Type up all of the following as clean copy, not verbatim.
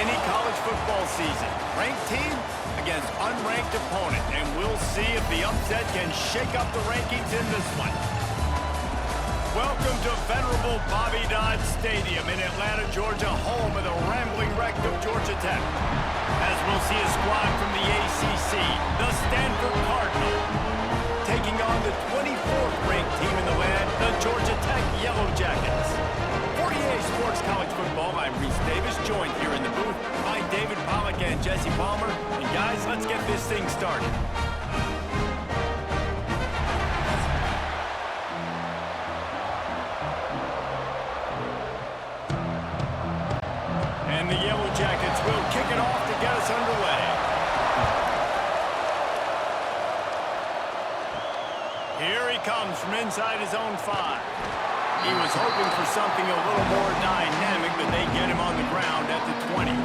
any college football season. Ranked team against unranked opponent, and we'll see if the upset can shake up the rankings in this one. Welcome to venerable Bobby Dodd Stadium in Atlanta, Georgia, home of the rambling wreck of Georgia Tech. As we'll see a squad from the ACC, the Stanford Cardinal, taking on the 24th ranked team in the land, the Georgia Tech Yellow Jackets. For EA Sports College Football, I'm Reese Davis, joined here in the booth by David Pollack and Jesse Palmer. And guys, let's get this thing started. And the Yellow Jackets will kick it off to get us underway. Here he comes from inside his own 5. He was hoping for something a little more dynamic, but they get him on the ground at the 20.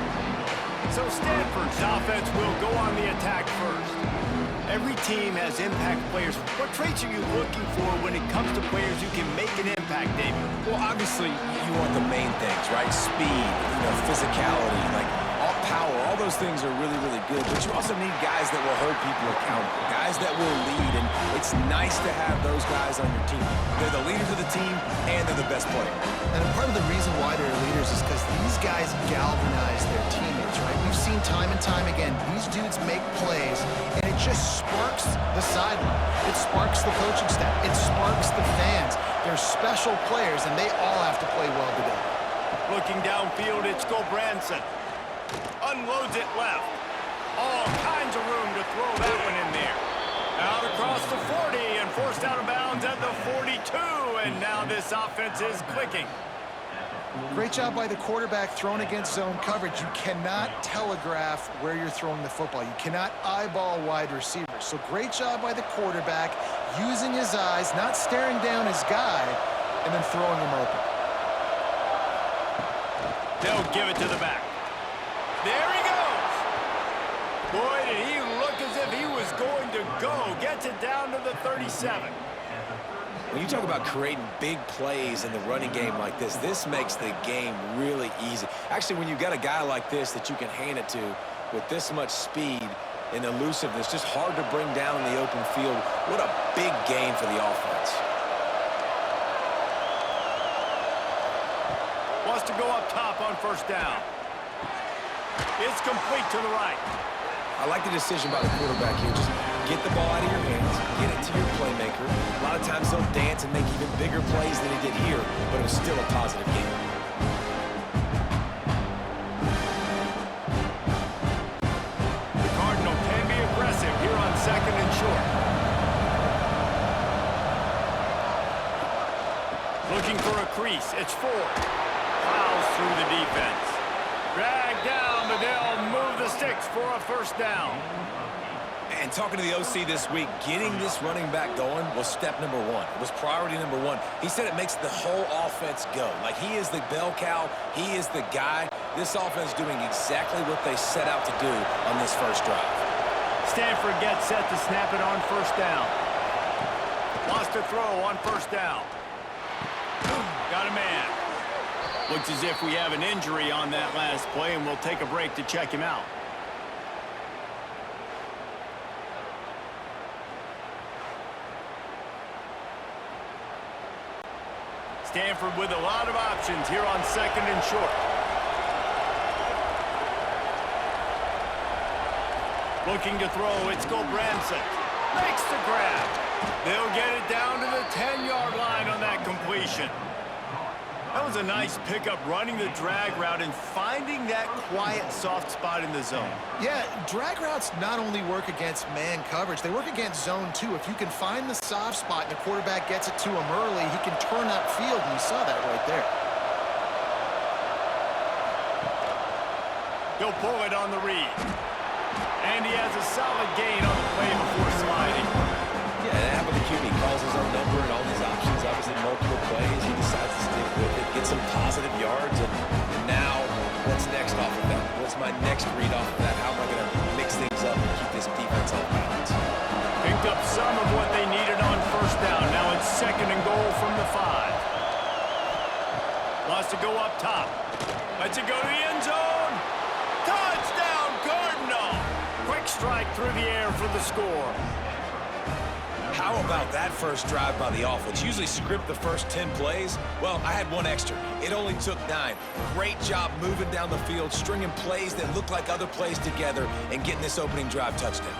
So Stanford's offense will go on the attack first. Every team has impact players. What traits are you looking for when it comes to players who can make an impact, David? Well, obviously, you want the main things, right? Speed, physicality, like all power, all those things are really, really good. But you also need guys that will hold people accountable, guys that will lead. And it's nice to have those guys on your team. They're the leaders of the team, and they're the best player. And part of the reason why they're leaders is because these guys galvanize their teammates, right? We've seen time and time again, these dudes make plays, and it just sparks the sideline. It sparks the coaching staff. It sparks the fans. They're special players, and they all have to play well today. Looking downfield, it's Branson. Unloads it left. All kinds of room to throw that one in there. Out across the 40 and forced out of bounds at the 42. And now this offense is clicking. Great job by the quarterback thrown against zone coverage. You cannot telegraph where you're throwing the football. You cannot eyeball wide receivers. So great job by the quarterback using his eyes, not staring down his guy, and then throwing him open. They'll give it to the back. There he goes. Boy, did he look as if he was going to go. Gets it down to the 37. When you talk about creating big plays in the running game like this makes the game really easy. Actually, when you've got a guy like this that you can hand it to with this much speed and elusiveness, just hard to bring down in the open field. What a big game for the offense. Wants to go up top on first down. It's complete to the right. I like the decision by the quarterback here. Just get the ball out of your hands, get it to your playmaker. A lot of times they'll dance and make even bigger plays than he did here, but it was still a positive game. The Cardinal can be aggressive here on second and short. Looking for a crease. It's Ford. Plows through the defense. Dragged down, but they'll move the sticks for a first down. And talking to the OC this week, getting this running back going was step number 1. It was priority number 1. He said it makes the whole offense go. Like, he is the bell cow. He is the guy. This offense doing exactly what they set out to do on this first drive. Stanford gets set to snap it on first down. Wants to throw on first down. Got a man. Looks as if we have an injury on that last play, and we'll take a break to check him out. Stanford with a lot of options here on second and short. Looking to throw, it's Branson. Makes the grab. They'll get it down to the 10-yard line on that completion. That was a nice pickup, running the drag route and finding that quiet, soft spot in the zone. Yeah, drag routes not only work against man coverage, they work against zone too. If you can find the soft spot and the quarterback gets it to him early, he can turn upfield, and you saw that right there. He'll pull it on the read. And he has a solid gain on the play before sliding. Yeah, that happened to QB. Calls his own number and all these options, obviously multiple plays. He decides to stick with it, get some positive yards, and now what's next off of that? What's my next read off of that? How am I going to mix things up and keep this defense off balance? Picked up some of what they needed on first down. Now it's second and goal from the 5. Wants to go up top. Lets it go to the end zone. strike through the air for the score. How about that first drive by the offense? Usually script the first 10 plays. Well, I had one extra. It only took 9. Great job moving down the field, stringing plays that look like other plays together, and getting this opening drive touchdown.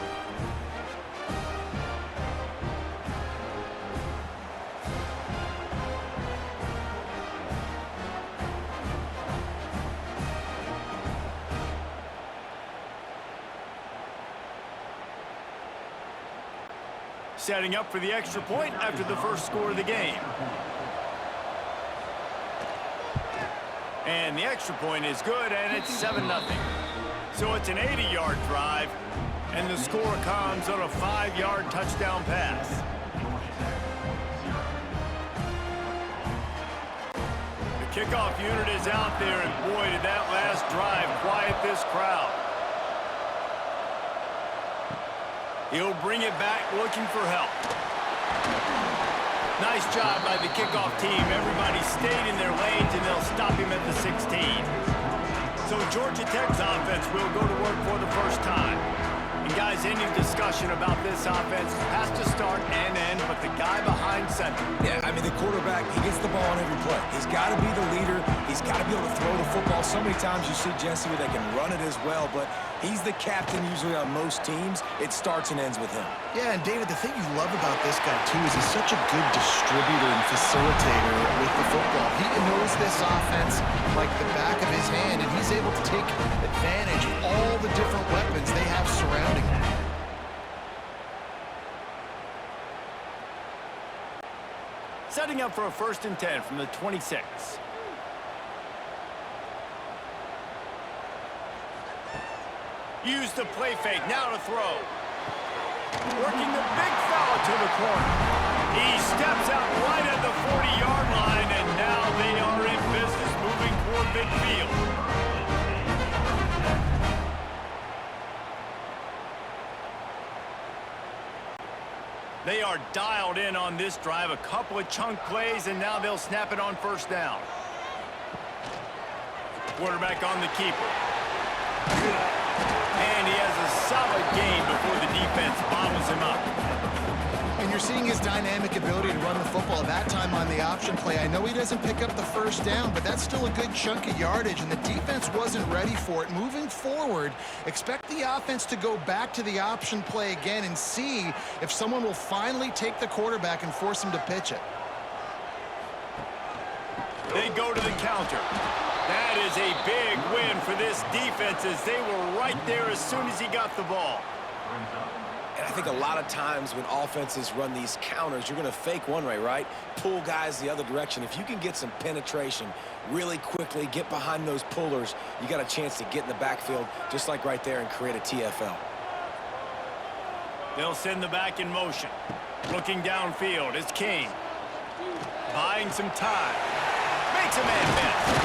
Setting up for the extra point after the first score of the game. And the extra point is good, and it's 7-0. So it's an 80-yard drive, and the score comes on a 5-yard touchdown pass. The kickoff unit is out there, and boy, did that last drive quiet this crowd. He'll bring it back looking for help. Nice job by the kickoff team. Everybody stayed in their lanes, and they'll stop him at the 16. So Georgia Tech's offense will go to work for the first time. And guys, any discussion about this offense has to start and end, but the guy behind center. Yeah, I mean, the quarterback, he gets the ball on every play. He's got to be the leader. He's got to be able to throw the football. So many times you see Jesse where they can run it as well, but he's the captain usually on most teams. It starts and ends with him. Yeah, and David, the thing you love about this guy, too, is he's such a good distributor and facilitator with the football. He knows this offense like the back of his hand, and he's able to take advantage of all the different weapons they have surrounding him. Setting up for a 1st and 10 from the 26. Use the play fake, now to throw. Working the big fella to the corner. He steps out right at the 40-yard line, and now they are in business moving toward midfield. They are dialed in on this drive. A couple of chunk plays, and now they'll snap it on 1st down. Quarterback on the keeper. And he has a solid gain before the defense bottles him up. And you're seeing his dynamic ability to run the football. That time on the option play, I know he doesn't pick up the 1st down, but that's still a good chunk of yardage, and the defense wasn't ready for it. Moving forward, expect the offense to go back to the option play again and see if someone will finally take the quarterback and force him to pitch it. They go to the counter. That is a big win for this defense, as they were right there as soon as he got the ball. And I think a lot of times when offenses run these counters, you're going to fake one way, right? Pull guys the other direction. If you can get some penetration really quickly, get behind those pullers, you got a chance to get in the backfield, just like right there, and create a TFL. They'll send the back in motion. Looking downfield is King. Buying some time. Makes a man miss.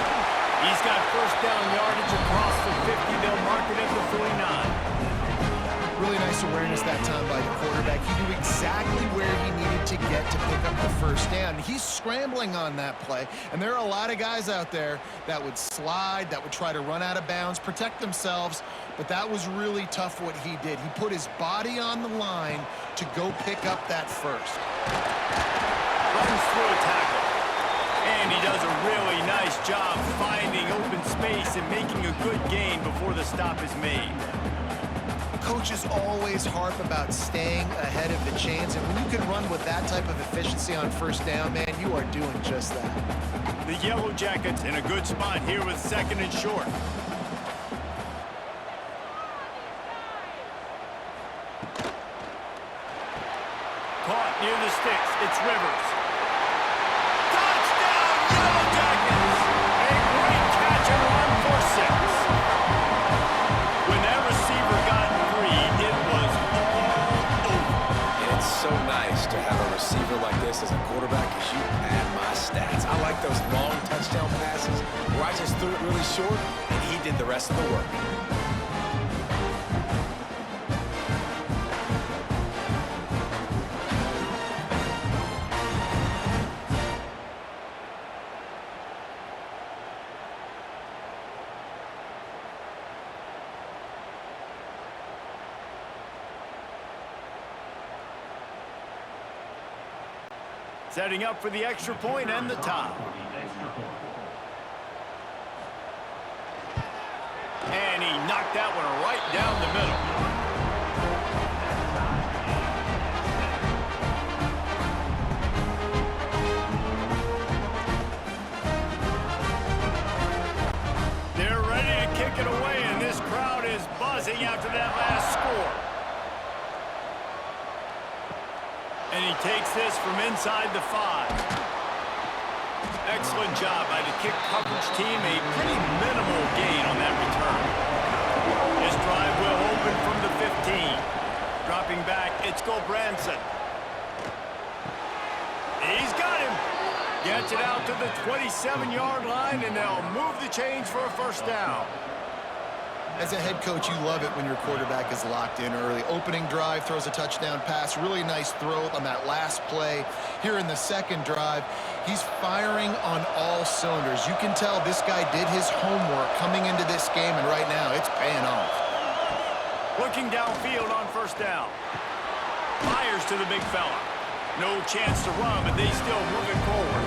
He's got 1st down yardage across the 50. They'll mark it at the 49. Really nice awareness that time by the quarterback. He knew exactly where he needed to get to pick up the 1st down. He's scrambling on that play, and there are a lot of guys out there that would slide, that would try to run out of bounds, protect themselves, but that was really tough what he did. He put his body on the line to go pick up that 1st. Runs through a tackle. And he does a really nice job finding open space and making a good gain before the stop is made. Coaches always harp about staying ahead of the chains, and when you can run with that type of efficiency on 1st down, man, you are doing just that. The Yellow Jackets in a good spot here with 2nd and short. Caught near the sticks. It's Rivers. Touchdown, Yellow Jackets! A great catch and run for 6. When that receiver got free, it was all over. And it's so nice to have a receiver like this as a quarterback, because you pad my stats. I like those long touchdown passes where I just threw it really short, and he did the rest of the work. Setting up for the extra point and the tie. And he knocked that one right down the middle. They're ready to kick it away, and this crowd is buzzing after that last score. And he takes this from inside the 5. Excellent job by the kick coverage team. A pretty minimal gain on that return. This drive will open from the 15. Dropping back, it's Gulbranson. He's got him. Gets it out to the 27-yard line, and they'll move the chains for a first down. As a head coach, you love it when your quarterback is locked in early. Opening drive, throws a touchdown pass. Really nice throw on that last play. Here in the second drive, he's firing on all cylinders. You can tell this guy did his homework coming into this game, and right now it's paying off. Looking downfield on first down. Fires to the big fella. No chance to run, but they still move it forward.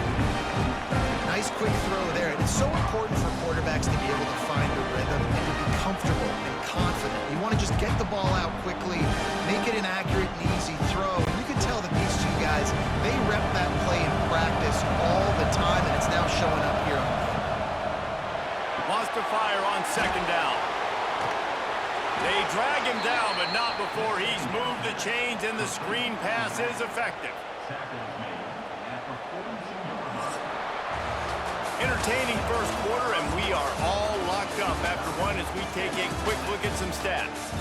Nice quick throw there. And it's so important for quarterbacks to be able to find a rhythm and to be comfortable and confident. You want to just get the ball out quickly, make it an accurate and easy throw. And you can tell that these two guys, they rep that play in practice all the time, and it's now showing up here on the field. Wants to fire on second down. They drag him down, but not before he's moved the chains, and the screen pass is effective. Entertaining first quarter, and we are all locked up after one as we take a quick look at some stats.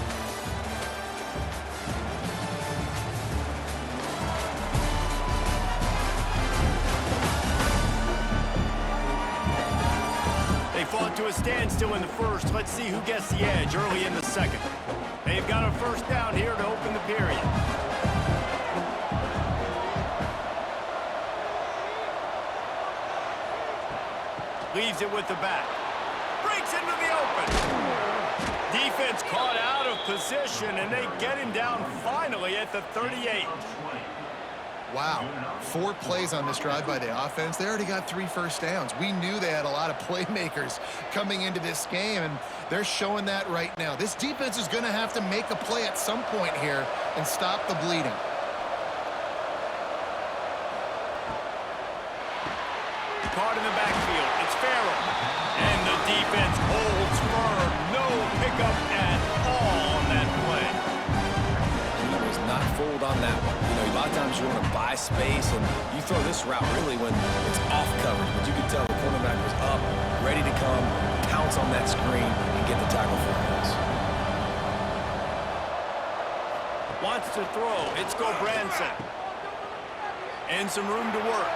They fought to a standstill in the first. Let's see who gets the edge early in the second. They've got a first down here to open the period. Leaves it with the back. Breaks into the open. Defense caught out of position, and they get him down finally at the 38. Wow, 4 plays on this drive by the offense. They already got 3 first downs. We knew they had a lot of playmakers coming into this game, and they're showing that right now. This defense is going to have to make a play at some point here and stop the bleeding. Caught in the backfield. It's Farrell. And the defense holds firm. No pickup at all on that play. He was not fooled on that one. You know, a lot of times you want to buy space, and you throw this route really when it's off coverage. But you can tell the cornerback was up, ready to come, pounce on that screen, and get the tackle for a loss. Wants to throw. It's Gulbranson. And some room to work.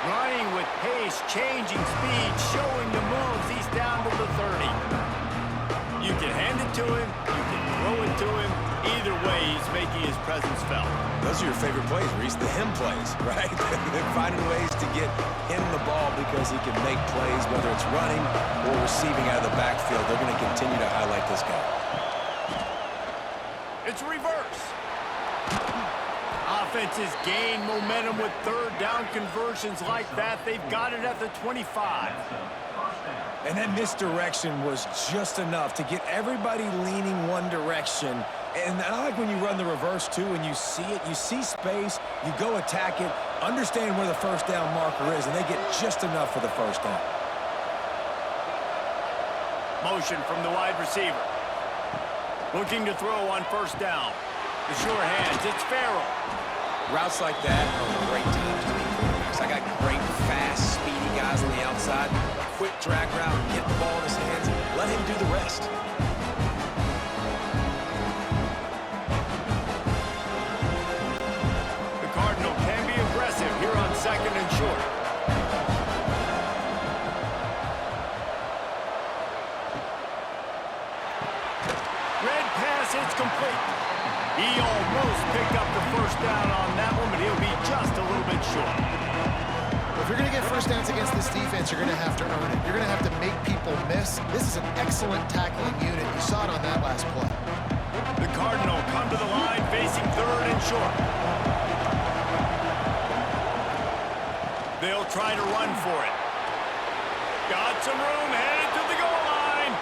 Running with pace, changing speed, showing the moves. He's down to the 30. You can hand it to him. You can throw it to him. Either way, he's making his presence felt. Those are your favorite plays, Reese, the him plays, right? They're finding ways to get him the ball because he can make plays, whether it's running or receiving out of the backfield. They're going to continue to highlight this guy. It's reverse. Offenses gain momentum with third down conversions like that. They've got it at the 25. And that misdirection was just enough to get everybody leaning one direction. And I like when you run the reverse, too, and you see it. You see space, you go attack it, understand where the first down marker is, and they get just enough for the first down. Motion from the wide receiver. Looking to throw on first down. The sure hands, it's Farrell. Routes like that are great times to be quarterbacks. I got great, fast, speedy guys on the outside. Quick drag route, get the ball in his hands, let him do the rest. The Cardinal can be aggressive here on second and short. Red pass, it's complete. He almost picked up the first down on that one, but he'll be just a little bit short. Well, if you're going to get first downs against this defense, you're going to have to earn it. You're going to have to make people miss. This is an excellent tackling unit. You saw it on that last play. The Cardinal come to the line, facing third and short. They'll try to run for it. Got some room, headed to the goal line.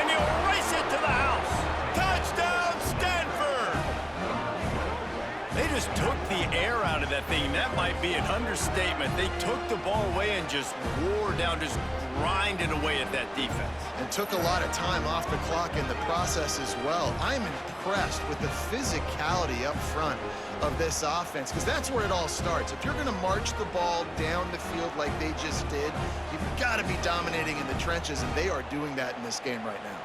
And he'll race it to the house. Touchdown, Stanford! They just took the air out of that thing. That might be an understatement. They took the ball away and just wore down, just grinded away at that defense. And took a lot of time off the clock in the process as well. I'm impressed with the physicality up front of this offense, because that's where it all starts. If you're going to march the ball down the field like they just did, you've got to be dominating in the trenches, and they are doing that in this game right now.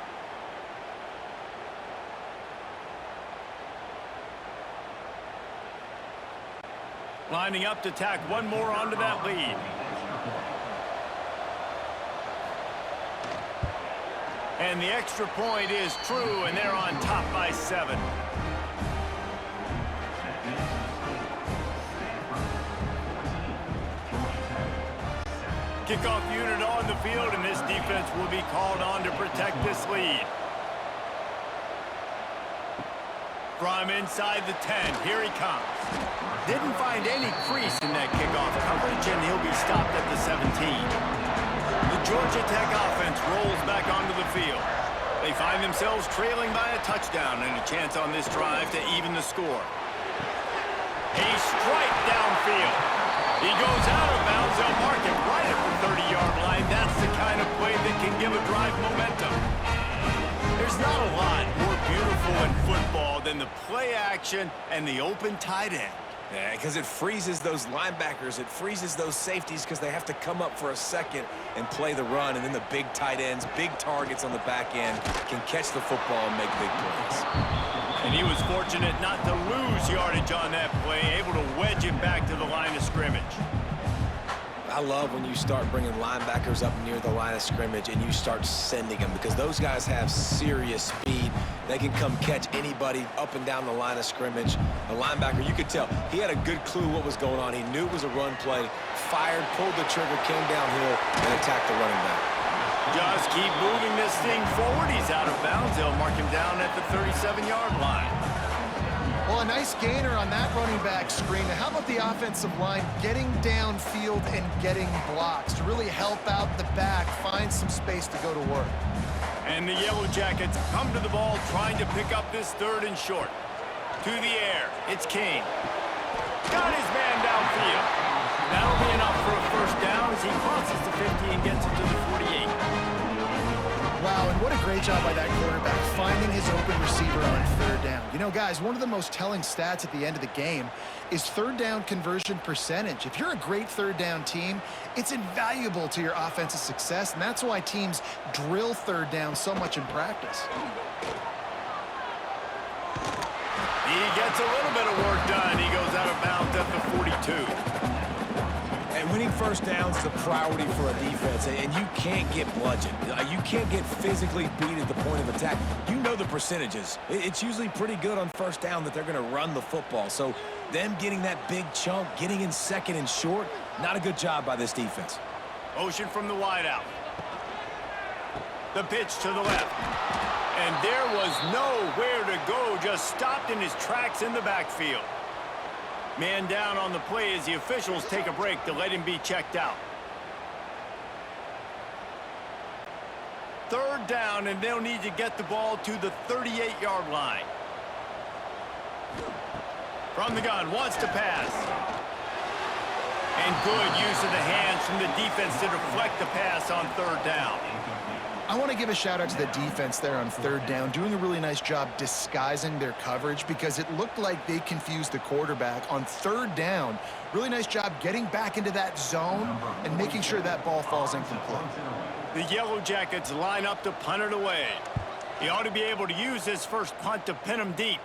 Lining up to tack one more onto that lead. And the extra point is true, and they're on top by 7. Kickoff unit on the field, and this defense will be called on to protect this lead. From inside the 10, here he comes. Didn't find any crease in that kickoff coverage, and he'll be stopped at the 17. The Georgia Tech offense rolls back onto the field. They find themselves trailing by a touchdown and a chance on this drive to even the score. A strike downfield. He goes out of bounds. They'll mark it right at the 30-yard line. That's the kind of play that can give a drive momentum. There's not a lot more beautiful in football than the play action and the open tight end. Yeah, because it freezes those linebackers. It freezes those safeties because they have to come up for a second and play the run. And then the big tight ends, big targets on the back end can catch the football and make big plays. And he was fortunate not to lose yardage on that play, able to wedge it back to the line of scrimmage. I love when you start bringing linebackers up near the line of scrimmage and you start sending them, because those guys have serious speed. They can come catch anybody up and down the line of scrimmage. The linebacker, you could tell, he had a good clue what was going on. He knew it was a run play, fired, pulled the trigger, came downhill, and attacked the running back. Just keep moving this thing forward. He's out of bounds. They'll mark him down at the 37-yard line. Well, a nice gainer on that running back screen. Now, how about the offensive line getting downfield and getting blocks to really help out the back, find some space to go to work? And the Yellow Jackets come to the ball trying to pick up this 3rd and short. To the air, it's King. Got his man downfield. That'll be enough for a first down as he crosses the 50 and gets it to the 48. Wow, and what a great job by that quarterback finding his open receiver on 3rd down. You know, guys, one of the most telling stats at the end of the game is 3rd down conversion percentage. If you're a great 3rd down team, it's invaluable to your offensive success, and that's why teams drill 3rd down so much in practice. He gets a little bit of work done. He goes out of bounds at the 42. And winning first downs is a priority for a defense, and you can't get bludgeoned. You can't get physically beat at the point of attack. You know the percentages. It's usually pretty good on first down that they're going to run the football. So them getting that big chunk, getting in 2nd and short, not a good job by this defense. Motion from the wideout. The pitch to the left. And there was nowhere to go, just stopped in his tracks in the backfield. Man down on the play as the officials take a break to let him be checked out. 3rd down, and they'll need to get the ball to the 38-yard line. From the gun, wants to pass. And good use of the hands from the defense to deflect the pass on 3rd down. I want to give a shout out to the defense there on 3rd down, doing a really nice job disguising their coverage, because it looked like they confused the quarterback on 3rd down. Really nice job getting back into that zone and making sure that ball falls incomplete. The Yellow Jackets line up to punt it away. He ought to be able to use his first punt to pin him deep.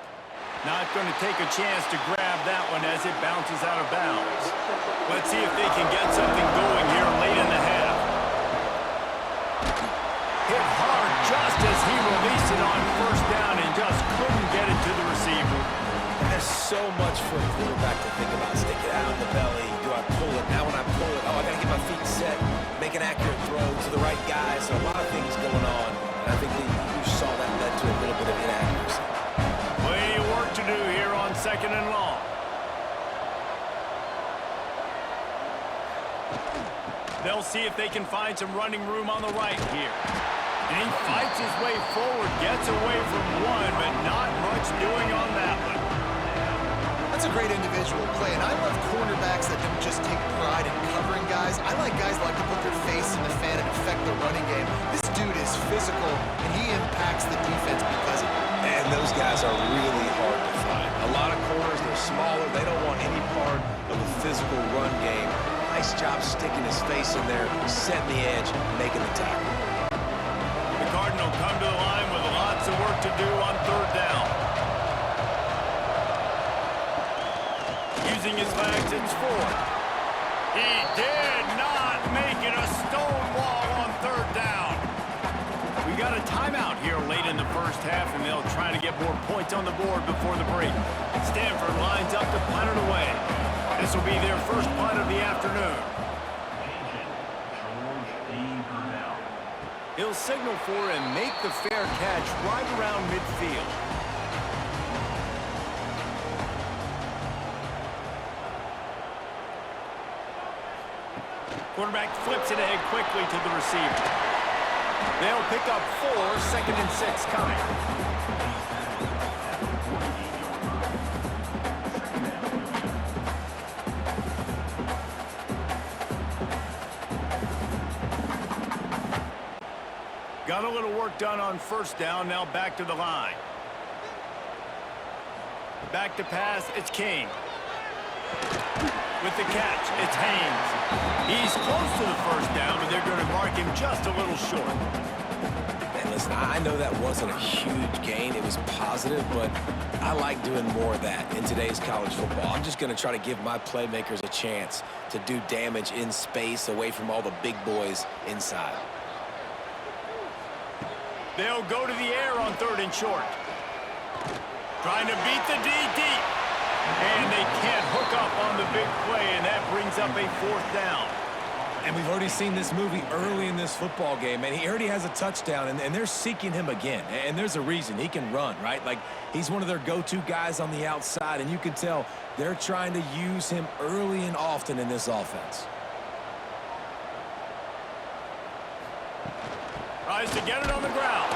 Not going to take a chance to grab that one as it bounces out of bounds. Let's see if they can get something going here late in the half. Hit hard just as he released it on 1st down and just couldn't get it to the receiver. And there's so much for a quarterback to think about. Stick it out in the belly. Do I pull it? Now when I pull it, I got to get my feet set, make an accurate throw to the right guy. So a lot of things going on. And I think you saw that led to a little bit of inaccuracy. Plenty of work to do here on 2nd and long. They'll see if they can find some running room on the right here. And he fights his way forward, gets away from one, but not much doing on that one. That's a great individual play, and I love cornerbacks that don't just take pride in covering guys. I like guys that like to put their face in the fan and affect the running game. This dude is physical, and he impacts the defense because of it. And those guys are really hard to find. A lot of corners, they're smaller. They don't want any part of the physical run game. Nice job sticking his face in there, setting the edge, making the tackle. The Cardinal come to the line with lots of work to do on third down. Using his legs, it's Ford. He did not make it a stone wall on third down. We got a timeout here late in the first half, and they'll try to get more points on the board before the break. Stanford lines up to punt it away. This will be their first punt of the afternoon. He'll signal for and make the fair catch right around midfield. Quarterback flips it ahead quickly to the receiver. They'll pick up 4, 2nd and 6 coming. Got a little work done on first down, now back to the line. Back to pass, it's King. With the catch, it's Haynes. He's close to the first down, but they're going to mark him just a little short. And listen, I know that wasn't a huge gain. It was positive, but I like doing more of that in today's college football. I'm just going to try to give my playmakers a chance to do damage in space away from all the big boys inside. They'll go to the air on 3rd and short. Trying to beat the D deep. And they can't hook up on the big play, and that brings up a 4th down. And we've already seen this movie early in this football game, and he already has a touchdown, and they're seeking him again. And there's a reason. He can run, right? Like, he's one of their go-to guys on the outside, and you can tell they're trying to use him early and often in this offense. Tries to get it on the ground.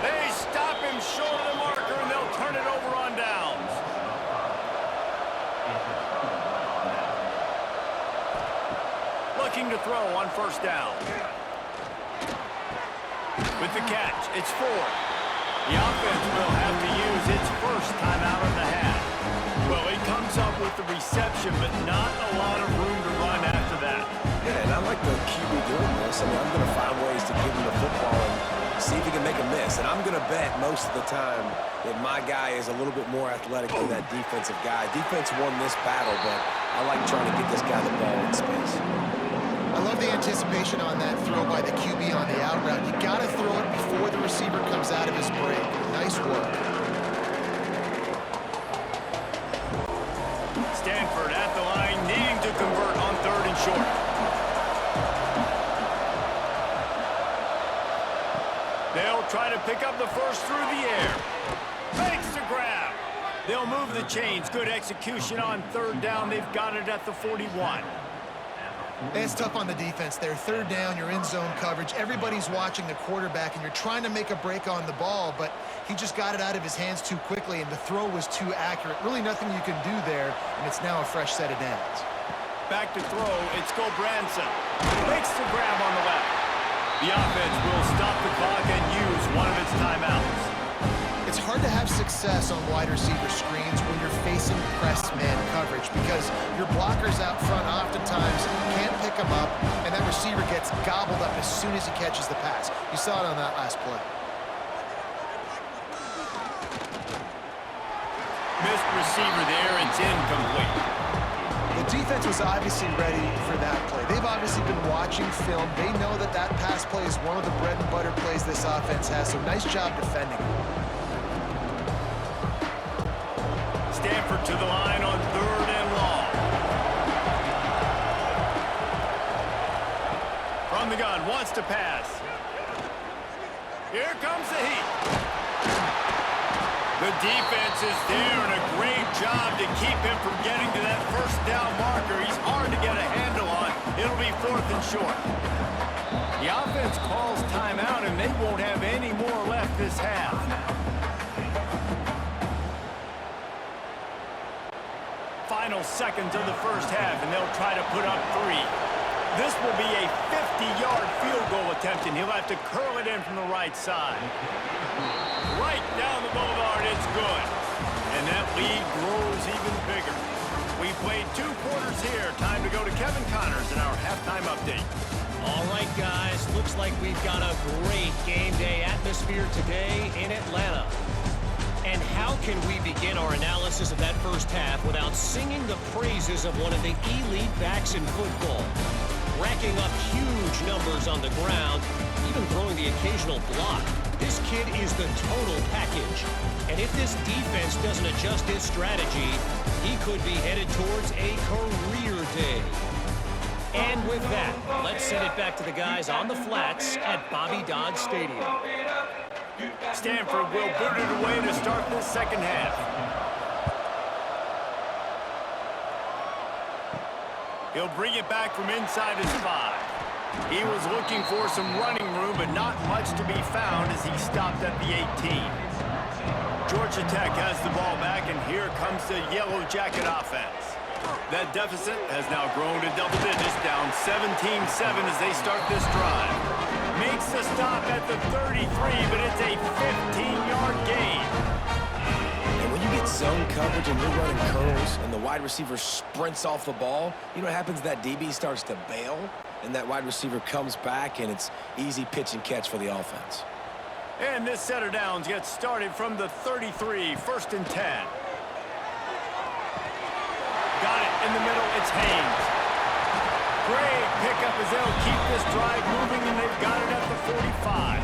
They stop him short of the marker, and they'll turn it over on downs. Looking to throw on first down. With the catch, it's Ford. The offense will have to use its first timeout of the half. Well, he comes up with the reception, but not a lot of room to run after that. Yeah, and I like the QB doing this. I mean, I'm going to find ways to give him the football and see if he can make a miss. And I'm going to bet most of the time that my guy is a little bit more athletic than that defensive guy. Defense won this battle, but I like trying to get this guy the ball in space. I love the anticipation on that throw by the QB on the out route. You got to throw it before the receiver comes out of his break. Nice work. Stanford at the line, needing to convert on 3rd and short. They'll try to pick up the first through the air. Makes the grab. They'll move the chains. Good execution on 3rd down. They've got it at the 41. It's tough on the defense there. 3rd down, you're in zone coverage. Everybody's watching the quarterback, and you're trying to make a break on the ball, but he just got it out of his hands too quickly, and the throw was too accurate. Really nothing you can do there, and it's now a fresh set of downs. Back to throw, it's Gobranson. Makes the grab on the left. The offense will stop the clock and use one of its timeouts. It's hard to have success on wide receiver screens when you're facing press man coverage because your blockers out front oftentimes can't pick them up, and that receiver gets gobbled up as soon as he catches the pass. You saw it on that last play. Missed receiver there, it's incomplete. The defense was obviously ready for that play. They've obviously been watching film. They know that that pass play is one of the bread and butter plays this offense has, so nice job defending. Stanford to the line on 3rd and long. From the gun, wants to pass. Here comes the heat. The defense is there, and a great job to keep him from getting to that first down marker. He's hard to get a handle 4th and short. The offense calls timeout, and they won't have any more left this half. Final seconds of the first half, and they'll try to put up 3. This will be a 50-yard field goal attempt, and he'll have to curl it in from the right side. Right down the boulevard, it's good. And that lead grows even bigger. We played 2 quarters here. Time to go to Kevin Connors in our halftime update. All right, guys. Looks like we've got a great game day atmosphere today in Atlanta. And how can we begin our analysis of that first half without singing the praises of one of the elite backs in football? Racking up huge numbers on the ground, even throwing the occasional block. This kid is the total package. And if this defense doesn't adjust its strategy, he could be headed towards a career day. And with that, let's send it back to the guys on the flats at Bobby Dodd Stadium. Stanford will boot it away to start this second half. He'll bring it back from inside his 5. He was looking for some running room, but not much to be found as he stopped at the 18. Georgia Tech has the ball back, and here comes the Yellow Jacket offense. That deficit has now grown to double digits, down 17-7 as they start this drive. Makes the stop at the 33, but it's a 15-yard gain. And when you get zone coverage and you're running curls and the wide receiver sprints off the ball, you know what happens? That DB starts to bail, and that wide receiver comes back, and it's easy pitch and catch for the offense. And this set of downs gets started from the 33, 1st and 10. Got it in the middle, it's Haynes. Great pickup as they'll keep this drive moving, and they've got it at the 45.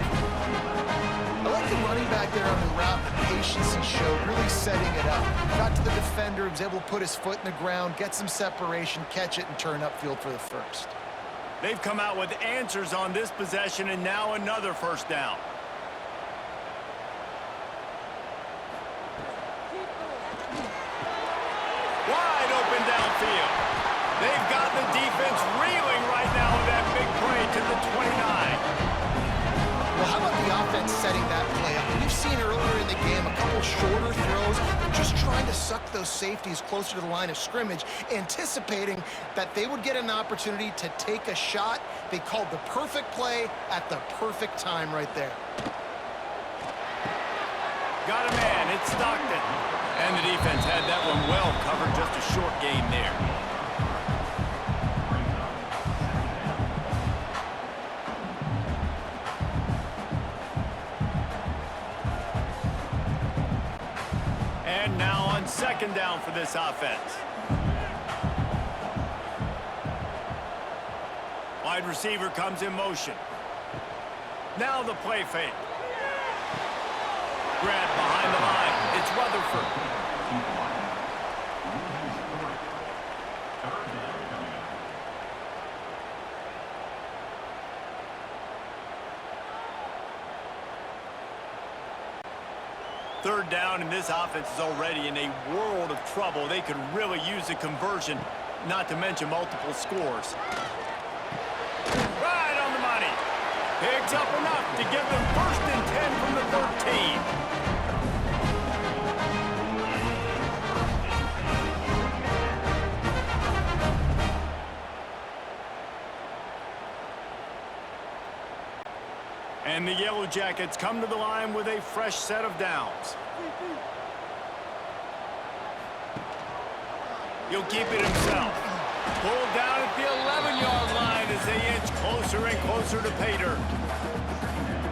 I like the running back there on the route, the patience he showed, really setting it up. Got to the defender, was able to put his foot in the ground, get some separation, catch it, and turn upfield for the first. They've come out with answers on this possession, and now another first down. Wide open downfield. They've got the defense reeling right now with that big play to the 29. Well, how about the offense setting that play up? We've seen earlier in the game a couple shorter throws, just trying to suck those safeties closer to the line of scrimmage, anticipating that they would get an opportunity to take a shot. They called the perfect play at the perfect time right there. Got a man, it's Stockton. And the defense had that one well covered, just a short gain there. And now on 2nd down for this offense. Wide receiver comes in motion. Now the play fake. Grab behind the line. It's Rutherford. Third down, and this offense is already in a world of trouble. They could really use a conversion, not to mention multiple scores. Right on the money. Picks up enough to give them 1st and 10 from the 13. And the Yellow Jackets come to the line with a fresh set of downs. He'll keep it himself. Pulled down at the 11-yard line as they inch closer and closer to pay dirt.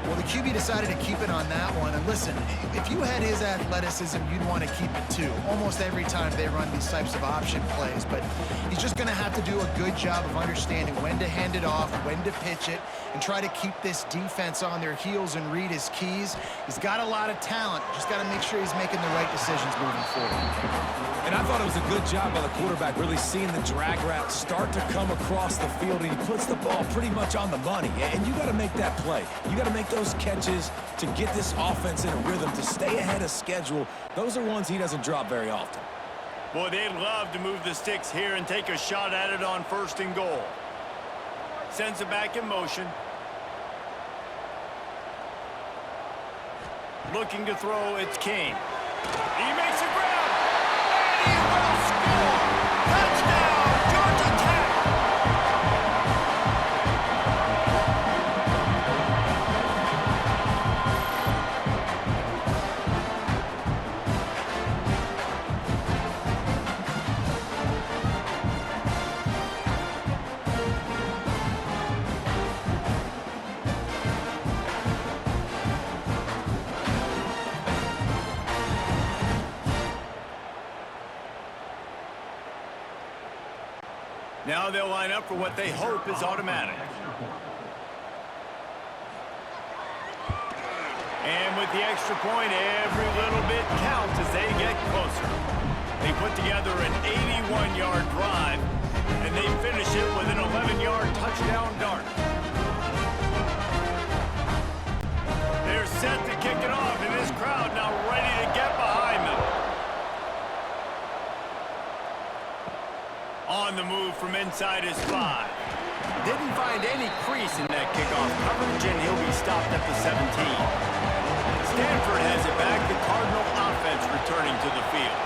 Well, the QB decided to keep it on that one. And listen, if you had his athleticism, you'd want to keep it too. Almost every time they run these types of option plays. But he's just going to have to do a good job of understanding when to hand it off, when to pitch it, and try to keep this defense on their heels and read his keys. He's got a lot of talent. Just got to make sure he's making the right decisions moving forward. And I thought it was a good job by the quarterback, really seeing the drag route start to come across the field, and he puts the ball pretty much on the money. And you got to make that play. You got to make those catches to get this offense in a rhythm, to stay ahead of schedule. Those are ones he doesn't drop very often. Boy, they'd love to move the sticks here and take a shot at it on 1st and goal. Sends it back in motion. Looking to throw, it's King. He makes a grab, and he will score! Touchdown, Georgia Tech! Now they'll line up for what they hope is automatic. And with the extra point, every little bit counts as they get closer. They put together an 81-yard drive, and they finish it with an 11-yard touchdown dart. They're set to kick it off, and this crowd now ready to get behind them. On the move from inside his 5. Didn't find any crease in that kickoff coverage, and he'll be stopped at the 17. Stanford has it back. The Cardinal offense returning to the field.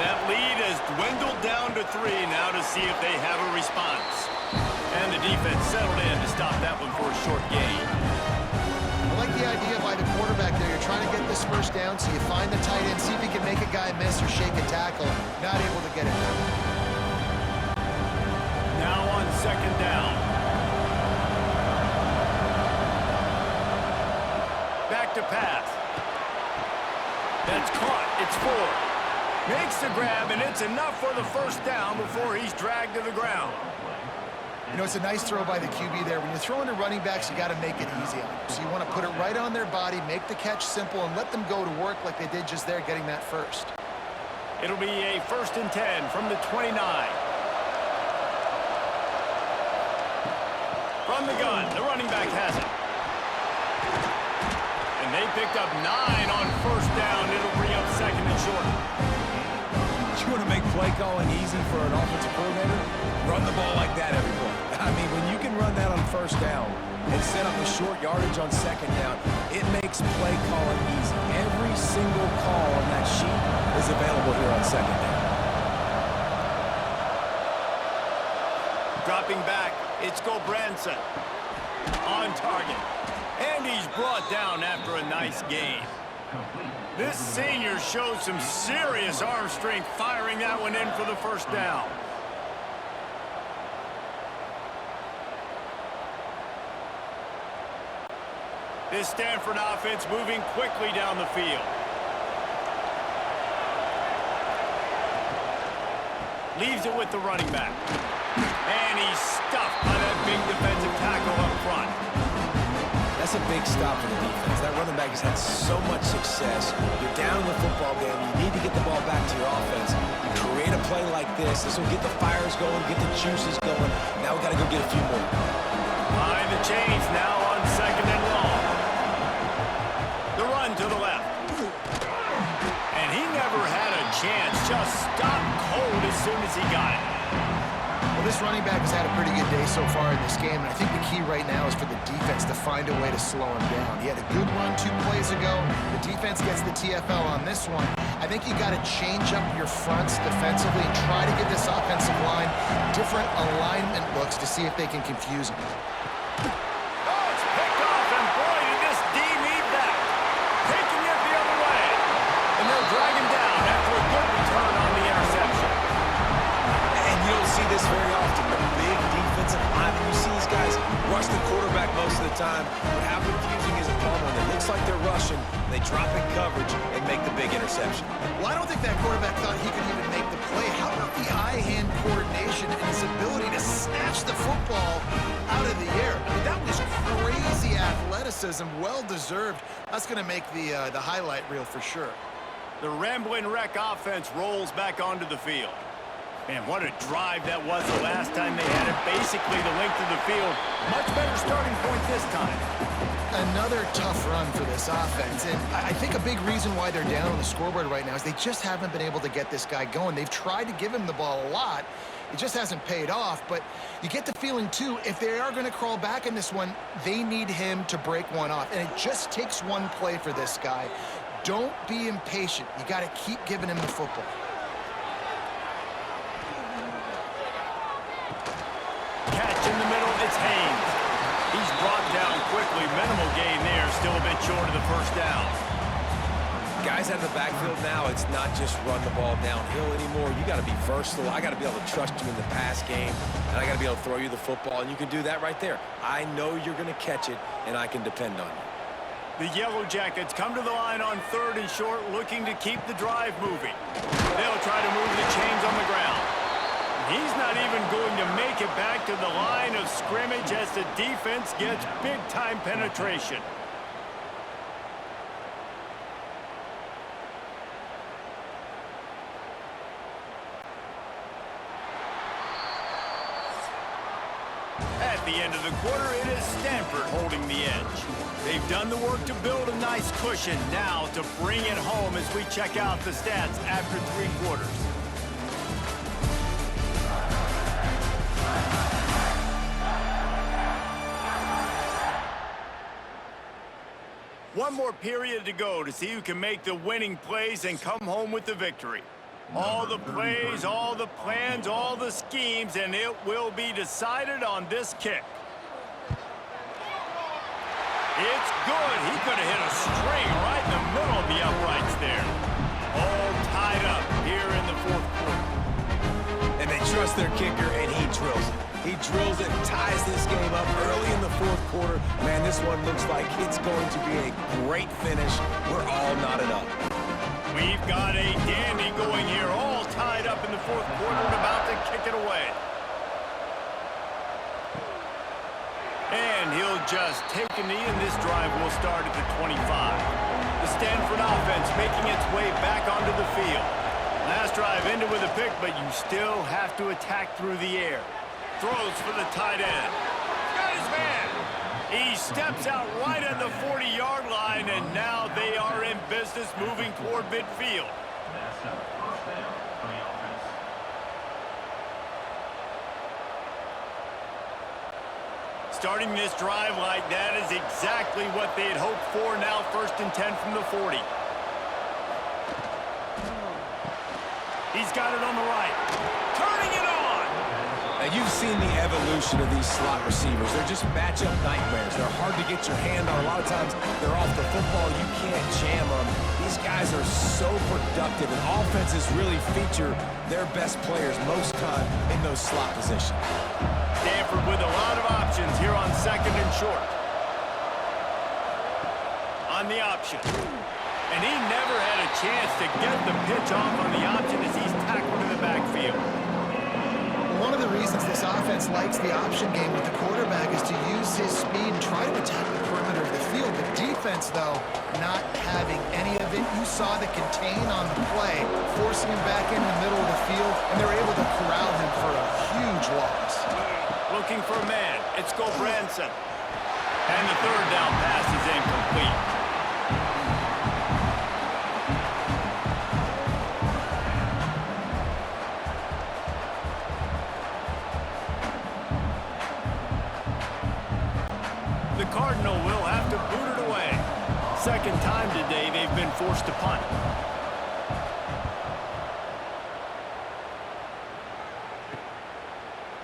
That lead has dwindled down to 3 now to see if they have a response. And the defense settled in to stop that one for a short gain. I like the idea by the quarterback there. You're trying to get this first down, so you find the tight end, see if he can make a guy miss or shake a tackle. Not able to get it done. Now on second down. Back to pass. That's caught. It's 4. Makes the grab, and it's enough for the first down before he's dragged to the ground. You know, it's a nice throw by the QB there. When you're throwing to running backs, you got to make it easy on them. So you want to put it right on their body, make the catch simple, and let them go to work like they did just there, getting that first. It'll be a 1st and 10 from the 29. From the gun, the running back has it. And they picked up 9 on first down. It'll bring up 2nd and short. You want to make play calling easy for an offensive coordinator? Run the ball like that every play. I mean, when you can run that on first down and set up a short yardage on second down, it makes play calling easy. Every single call on that sheet is available here on second down. Dropping back, it's Gobranson on target. And he's brought down after a nice gain. This senior shows some serious arm strength firing that one in for the first down. This Stanford offense moving quickly down the field. Leaves it with the running back. And he's stuffed by that big defensive tackle up front. That's a big stop for the defense. That running back has had so much success. You're down in the football game. You need to get the ball back to your offense. You create a play like this. This will get the fires going, get the juices going. Now we got to go get a few more. Behind the chains now on 2nd and long. The run to the left. And he never had a chance. Just stopped cold as soon as he got it. Well, this running back has had a pretty good day so far in this game, and I think the key right now is for the defense to find a way to slow him down. He had a good run 2 plays ago. The defense gets the TFL on this one. I think you got to change up your fronts defensively and try to give this offensive line different alignment looks to see if they can confuse him. Oh, it's picked off, and boy, did this D need that. Taking it the other way. And they'll drag him down after a good return on the interception. And you don't see this very often. The big defensive linemen, you see these guys rush the quarterback most of the time. But how confusing is it when it looks like they're rushing, they drop in coverage and make the big interception? Well, I don't think that quarterback thought he could even make the play. How about the eye-hand coordination and his ability to snatch the football out of the air? I mean, that was crazy athleticism, well-deserved. That's going to make the highlight reel for sure. The Rambling Wreck offense rolls back onto the field. Man, what a drive that was the last time they had it. Basically the length of the field. Much better starting point this time. Another tough run for this offense, and I think a big reason why they're down on the scoreboard right now is they just haven't been able to get this guy going. They've tried to give him the ball a lot, It just hasn't paid off, but you get the feeling, too, if they are going to crawl back in this one, they need him to break one off. And it just takes one play for this guy. Don't be impatient. You got to keep giving him the football. Catch in the middle, it's Haynes. He's brought down quickly. Minimal gain there, still a bit short of the first down. Guys out of the backfield now, it's not just run the ball downhill anymore. You got to be versatile. I got to be able to trust you in the pass game, and I got to be able to throw you the football, and you can do that right there. I know you're going to catch it, and I can depend on you. The Yellow Jackets come to the line on 3rd and short, looking to keep the drive moving. They'll try to move the chains on the ground. He's not even going to make it back to the line of scrimmage as the defense gets big-time penetration. At the end of the quarter, it is Stanford holding the edge. They've done the work to build a nice cushion. Now to bring it home as we check out the stats after 3 quarters. One more period to go to see who can make the winning plays and come home with the victory. All the plays, all the plans, all the schemes, and it will be decided on this kick. It's good. He could have hit a string right in the middle of the uprights there. All tied up here in the 4th quarter. And they trust their kicker, and he drills it. He drills it and ties this game up early in the 4th quarter. Man, this one looks like it's going to be a great finish. We're all knotted up. We've got a dandy going here, all tied up in the 4th quarter and about to kick it away. And he'll just take a knee, and this drive will start at the 25. The Stanford offense making its way back onto the field. Last drive ended with a pick, but you still have to attack through the air. Throws for the tight end. Got his man. He steps out right at the 40-yard line, and now they are in business moving toward midfield. Starting this drive like that is exactly what they had hoped for. Now 1st and 10 from the 40. He's got it on the right. Turning it on. Now, you've seen the evolution of these slot receivers. They're just matchup nightmares. They're hard to get your hand on. A lot of times, they're off the football. You can't jam them. These guys are so productive, and offenses really feature their best players most time in those slot positions. Stanford with a lot of options here on 2nd and short. On the option. And he never had a chance to get the pitch off on the option as he's tackled in the backfield. One of the reasons this offense likes the option game with the quarterback is to use his speed and try to attack the perimeter of the field. The defense, though, not having any of it. You saw the contain on the play, forcing him back in the middle of the field, and they're able to corral him for a huge loss. Looking for a man. It's Branson. And the 3rd down pass is incomplete. The Cardinal will have to boot it away. 2nd time today they've been forced to punt.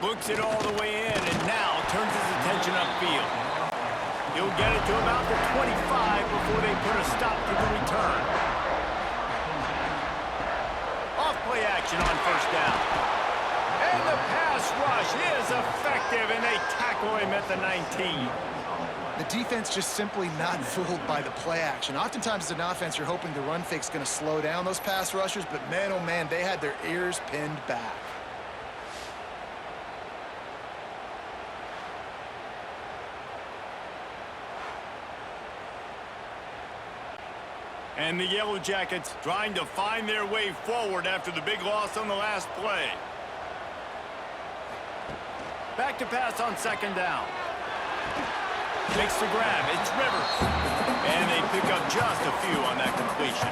Looks it all the way in, and now turns his attention upfield. He'll get it to about the 25 before they put a stop to the return. Off-play action on 1st down. And the pass rush is effective, and they tackle him at the 19. The defense just simply not fooled by the play action. Oftentimes as an offense, you're hoping the run fake's going to slow down those pass rushers, but man, oh man, they had their ears pinned back. And the Yellow Jackets trying to find their way forward after the big loss on the last play. Back to pass on 2nd down. Makes the grab. It's Rivers. And they pick up just a few on that completion.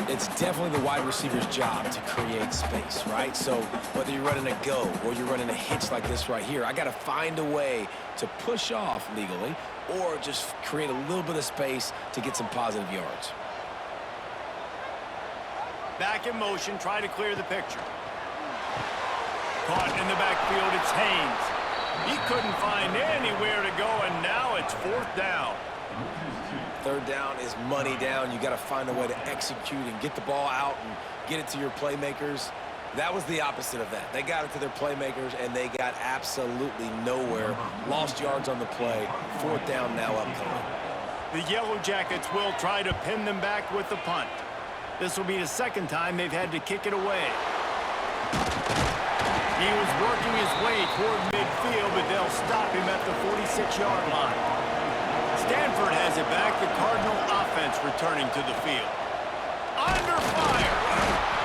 It's definitely the wide receiver's job to create space, right? So whether you're running a go or you're running a hitch like this right here, I got to find a way to push off legally or just create a little bit of space to get some positive yards. Back in motion, try to clear the picture. Caught in the backfield, it's Haynes. He couldn't find anywhere to go, and now it's 4th down. 3rd down is money down. You got to find a way to execute and get the ball out and get it to your playmakers. That was the opposite of that. They got it to their playmakers, and they got absolutely nowhere. Lost yards on the play. 4th down now upcoming. The Yellow Jackets will try to pin them back with the punt. This will be the 2nd time they've had to kick it away. He was working his way toward midfield, but they'll stop him at the 46-yard line. Stanford has it back. The Cardinal offense returning to the field. Under fire.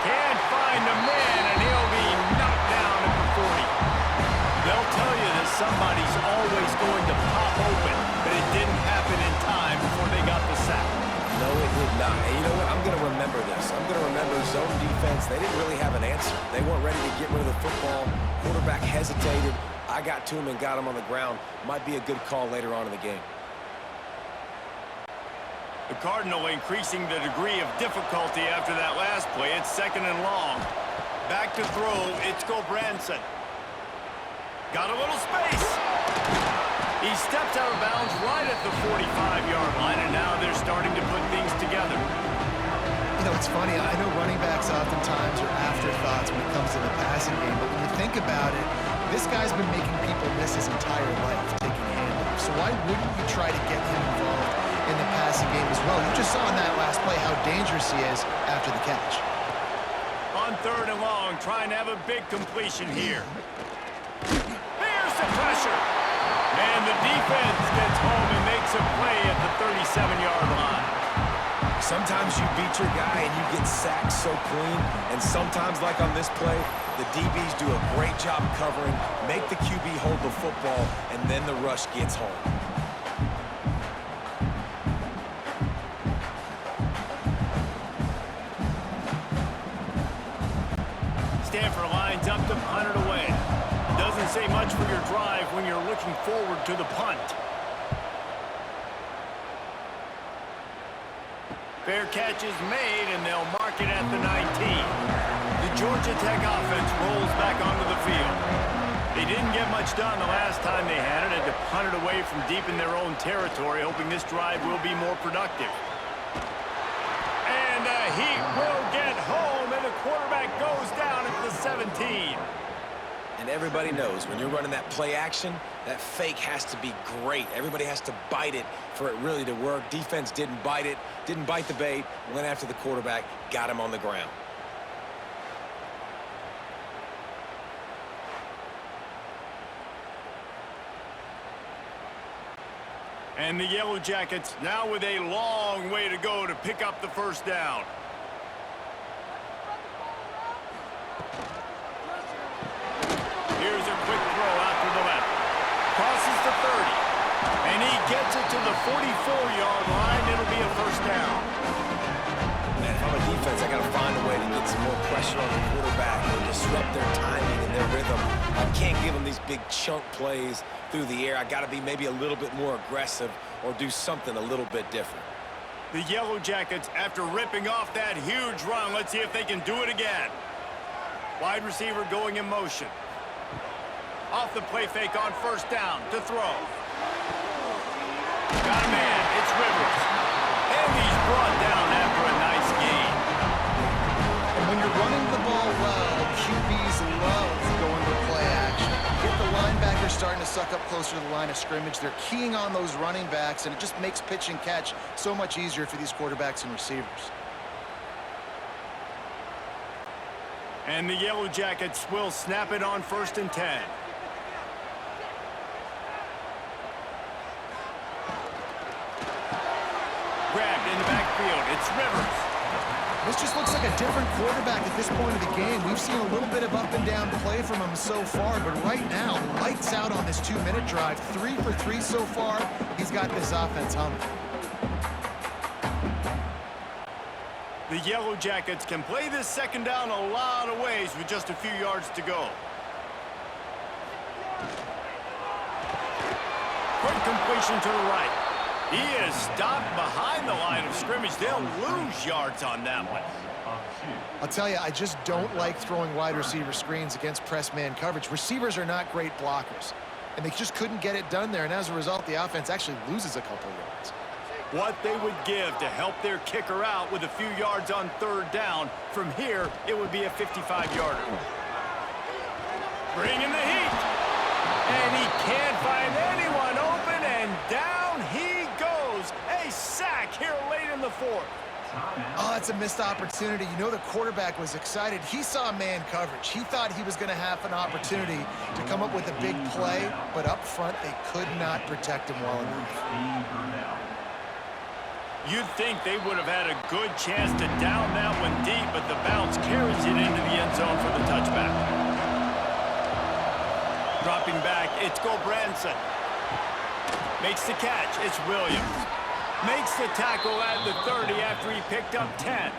Can't find the man, and he'll be knocked down at the 40. They'll tell you that somebody's always going to pop open, but it didn't happen in time before they got the sack. No, it did not. And you know what? I'm going to remember this. I'm going to remember zone defense. They didn't really have an answer. They weren't ready to get rid of the football. Quarterback hesitated. I got to him and got him on the ground. Might be a good call later on in the game. The Cardinal increasing the degree of difficulty after that last play. It's 2nd and long. Back to throw. It's Gobranson. Got a little space. He steps out of bounds right at the 45-yard line, and now they're starting to put things together. You know, it's funny. I know running backs oftentimes are afterthoughts when it comes to the passing game, but when you think about it, this guy's been making people miss his entire life taking handoffs. So why wouldn't you try to get him involved in the passing game as well? You just saw in that last play how dangerous he is after the catch. On 3rd and long, trying to have a big completion here. There's the pressure. And the defense gets home and makes a play at the 37-yard line. Sometimes you beat your guy and you get sacked so clean, and sometimes, like on this play, the DBs do a great job covering, make the QB hold the football, and then the rush gets home. Stanford lines up to punt it away. Doesn't say much for your drive when you're looking forward to the punt. Fair catch is made, and they'll mark it at the 19. The Georgia Tech offense rolls back onto the field. They didn't get much done the last time they had it, had to punt it away from deep in their own territory, hoping this drive will be more productive. And he will get home, and the quarterback goes down at the 17. And everybody knows when you're running that play action, that fake has to be great. Everybody has to bite it for it really to work. Defense didn't bite it, didn't bite the bait, went after the quarterback, got him on the ground. And the Yellow Jackets now with a long way to go to pick up the 1st down. Here's a quick throw out to the left. Crosses the 30. And he gets it to the 44-yard line. It'll be a 1st down. Man, if I'm a defense, I got to find a way to get some more pressure on the quarterback or disrupt their timing and their rhythm. I can't give them these big chunk plays through the air. I got to be maybe a little bit more aggressive or do something a little bit different. The Yellow Jackets, after ripping off that huge run, let's see if they can do it again. Wide receiver going in motion. Off the play fake on 1st down to throw. Got a man. It's Rivers. And he's brought down after a nice gain. And when you're running the ball well, QBs love going to play action. Get the linebackers starting to suck up closer to the line of scrimmage. They're keying on those running backs, and it just makes pitch and catch so much easier for these quarterbacks and receivers. And the Yellow Jackets will snap it on 1st and 10. Grabbed in the backfield. It's Rivers. This just looks like a different quarterback at this point of the game. We've seen a little bit of up and down play from him so far, but right now, lights out on this 2-minute drive. 3 for 3 so far. He's got this offense humming. The Yellow Jackets can play this second down a lot of ways with just a few yards to go. Quick completion to the right. He is stopped behind the line of scrimmage. They'll lose yards on that one. I'll tell you, I just don't like throwing wide receiver screens against press man coverage. Receivers are not great blockers, and they just couldn't get it done there, and as a result, the offense actually loses a couple yards. What they would give to help their kicker out with a few yards on third down. From here, it would be a 55-yarder. Bringing the heat. And he can't find anyone open, and down he goes. A sack here late in the fourth. Oh, that's a missed opportunity. You know the quarterback was excited. He saw man coverage. He thought he was going to have an opportunity to come up with a big play, but up front they could not protect him well enough. You'd think they would have had a good chance to down that one deep, but the bounce carries it into the end zone for the touchback. Dropping back, it's Gulbranson. Makes the catch, it's Williams. Makes the tackle at the 30 after he picked up 10.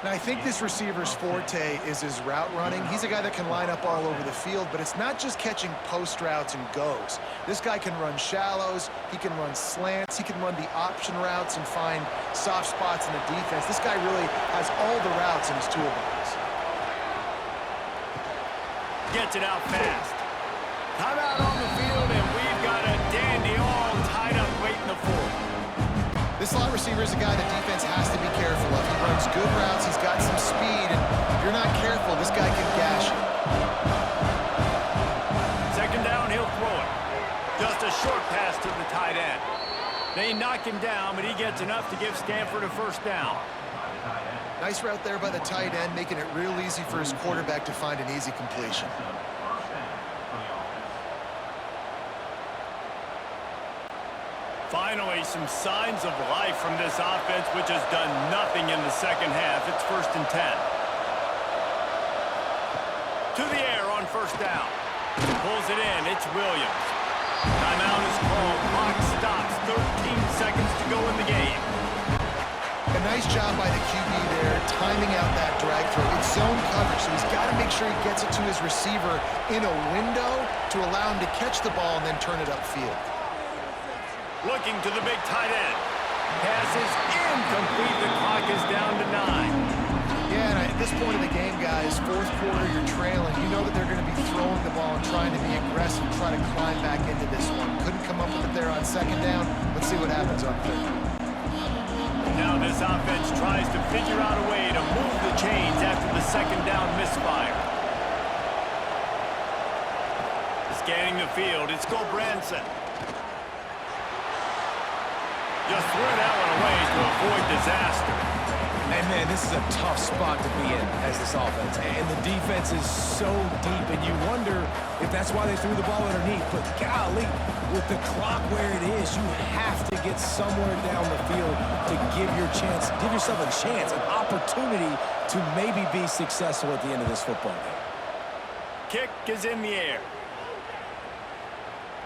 Now, I think this receiver's forte is his route running. He's a guy that can line up all over the field, but it's not just catching post routes and goes. This guy can run shallows, he can run slants, he can run the option routes and find soft spots in the defense. This guy really has all the routes in his toolbox. Gets it out fast. Timeout on the field, and we've got a dandy all tied up late in the fourth. This slot receiver is a guy the defense has to be careful of. He runs good routes, he's got some speed, and if you're not careful, this guy can gash you. Second down, he'll throw it. Just a short pass to the tight end. They knock him down, but he gets enough to give Stanford a first down. Nice route there by the tight end, making it real easy for his quarterback to find an easy completion. Finally, some signs of life from this offense, which has done nothing in the second half. It's 1st and 10. To the air on first down. Pulls it in. It's Williams. Timeout is called. Clock stops. 13 seconds to go in the game. A nice job by the QB there, timing out that drag throw. It's zone coverage, so he's got to make sure he gets it to his receiver in a window to allow him to catch the ball and then turn it upfield. Looking to the big tight end. Pass is incomplete. The clock is down to 9. Yeah, and at this point of the game, guys, fourth quarter, you're trailing. You know that they're going to be throwing the ball and trying to be aggressive, try to climb back into this one. Couldn't come up with it there on second down. Let's see what happens on third. Now this offense tries to figure out a way to move the chains after the second down misfire. Scanning the field, it's Gulbranson. Just threw that one away to avoid disaster. And man, this is a tough spot to be in as this offense. And the defense is so deep, and you wonder if that's why they threw the ball underneath. But golly, with the clock where it is, you have to get somewhere down the field to give yourself a chance, an opportunity to maybe be successful at the end of this football game. Kick is in the air.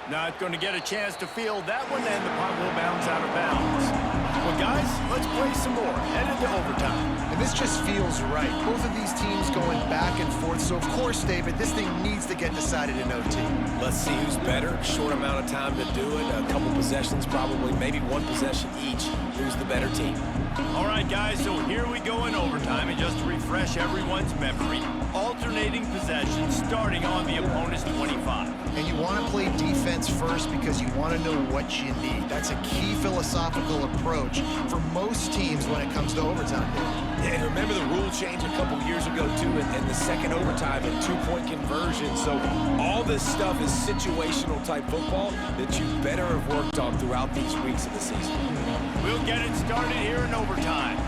Not going to get a chance to field that one, and the punt will bounce out of bounds. Well, guys, let's play some more. Headed to overtime. And this just feels right. Both of these teams going back and forth. So, of course, David, this thing needs to get decided in OT. Let's see who's better. Short amount of time to do it. A couple possessions, probably maybe one possession each. Who's the better team? All right, guys, so here we go in overtime. And just to refresh everyone's memory, alternating possessions starting on the opponent's 25. And you want to play defense first because you want to know what you need. That's a key philosophical approach for most teams when it comes to overtime. Yeah, and remember the rule change a couple years ago, too, in the second overtime and two-point conversion. So all this stuff is situational type football that you better have worked on throughout these weeks of the season. We'll get it started here in overtime.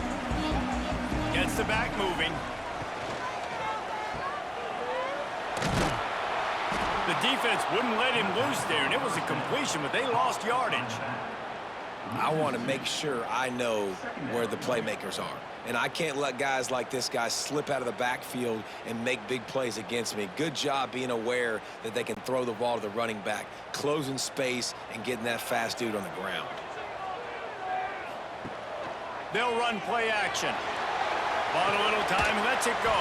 Gets the back moving. The defense wouldn't let him loose there, and it was a completion, but they lost yardage. I want to make sure I know where the playmakers are. And I can't let guys like this guy slip out of the backfield and make big plays against me. Good job being aware that they can throw the ball to the running back, closing space, and getting that fast dude on the ground. They'll run play action. Bought a little time, lets it go.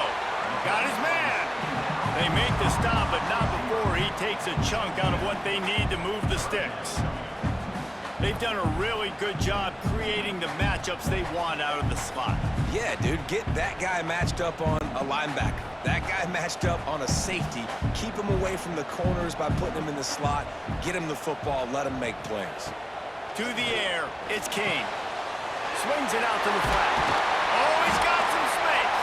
Got his man. They make the stop, but not before he takes a chunk out of what they need to move the sticks. They've done a really good job creating the matchups they want out of the slot. Yeah, dude, get that guy matched up on a linebacker. That guy matched up on a safety. Keep him away from the corners by putting him in the slot. Get him the football, let him make plays. To the air, it's Kane. Swings it out to the flat. Oh, he's got some space.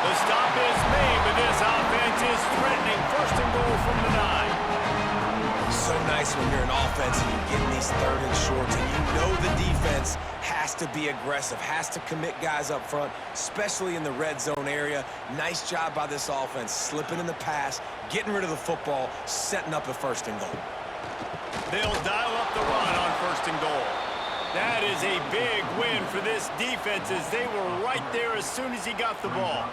The stop is made, but this offense is threatening. First and goal from the 9. So nice when you're an offense and you get in these third and shorts and you know the defense has to be aggressive, has to commit guys up front, especially in the red zone area. Nice job by this offense, slipping in the pass, getting rid of the football, setting up a first and goal. They'll dial up the run on first and goal. That is a big win for this defense as they were right there as soon as he got the ball.